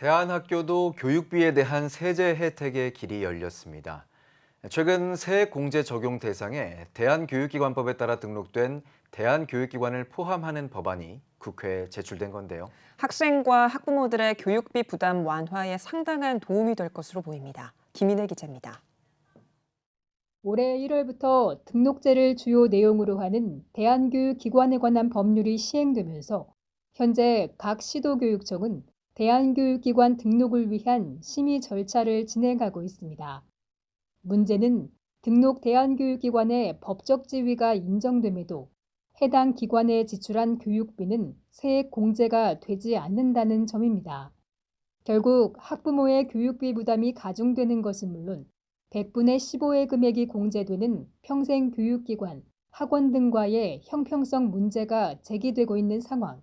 대한학교도 교육비에 대한 세제 혜택의 길이 열렸습니다. 최근 세액공제 적용 대상에 대한교육기관법에 따라 등록된 대한교육기관을 포함하는 법안이 국회에 제출된 건데요. 학생과 학부모들의 교육비 부담 완화에 상당한 도움이 될 것으로 보입니다. 김인혜 기자입니다. 올해 1월부터 등록제를 주요 내용으로 하는 대한교육기관에 관한 법률이 시행되면서 현재 각 시도교육청은 대한교육기관 등록을 위한 심의 절차를 진행하고 있습니다. 문제는 등록 대한교육기관의 법적 지위가 인정됨에도 해당 기관에 지출한 교육비는 세액 공제가 되지 않는다는 점입니다. 결국 학부모의 교육비 부담이 가중되는 것은 물론 100분의 15의 금액이 공제되는 평생교육기관, 학원 등과의 형평성 문제가 제기되고 있는 상황.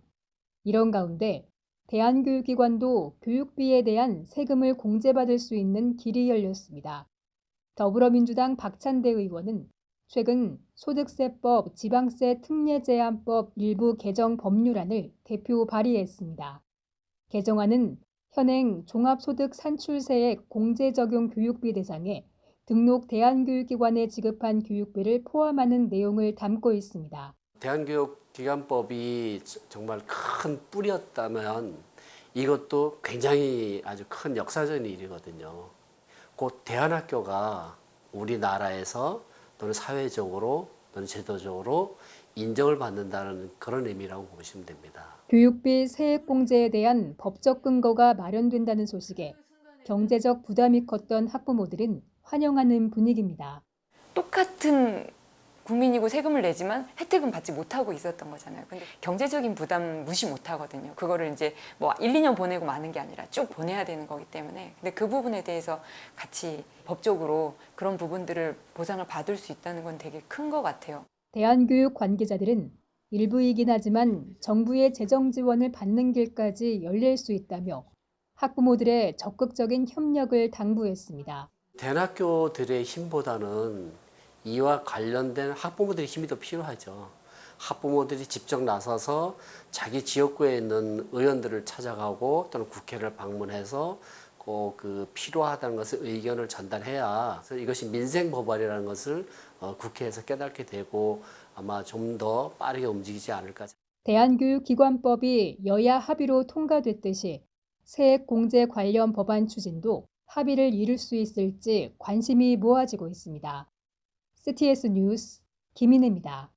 이런 가운데 대한교육기관도 교육비에 대한 세금을 공제받을 수 있는 길이 열렸습니다. 더불어민주당 박찬대 의원은 최근 소득세법 지방세 특례 제한법 일부 개정 법률안을 대표 발의했습니다. 개정안은 현행 종합소득 산출세액 공제 적용 교육비 대상에 등록 대한교육기관에 지급한 교육비를 포함하는 내용을 담고 있습니다. 대한교육기관법이 정말 큰 뿌리였다면 이것도 굉장히 아주 큰 역사적인 일이거든요. 곧 대한학교가 우리나라에서 또는 사회적으로 또는 제도적으로 인정을 받는다는 그런 의미라고 보시면 됩니다. 교육비 세액 공제에 대한 법적 근거가 마련된다는 소식에 경제적 부담이 컸던 학부모들은 환영하는 분위기입니다. 똑같은 국민이고 세금을 내지만 혜택은 받지 못하고 있었던 거잖아요. 근데 경제적인 부담 무시 못 하거든요. 그거를 이제 뭐 1, 2년 보내고 마는 게 아니라 쭉 보내야 되는 거기 때문에. 근데 그 부분에 대해서 같이 법적으로 그런 부분들을 보상을 받을 수 있다는 건 되게 큰 것 같아요. 대한교육 관계자들은 일부이긴 하지만 정부의 재정 지원을 받는 길까지 열릴 수 있다며 학부모들의 적극적인 협력을 당부했습니다. 대학교들의 힘보다는 이와 관련된 학부모들의 힘이 더 필요하죠. 학부모들이 직접 나서서 자기 지역구에 있는 의원들을 찾아가고 또는 국회를 방문해서 꼭 그 필요하다는 것을 의견을 전달해야 이것이 민생 법안이라는 것을 국회에서 깨닫게 되고 아마 좀 더 빠르게 움직이지 않을까. 대한교육기관법이 여야 합의로 통과됐듯이 세액 공제 관련 법안 추진도 합의를 이룰 수 있을지 관심이 모아지고 있습니다. CTS 뉴스 김인혜입니다.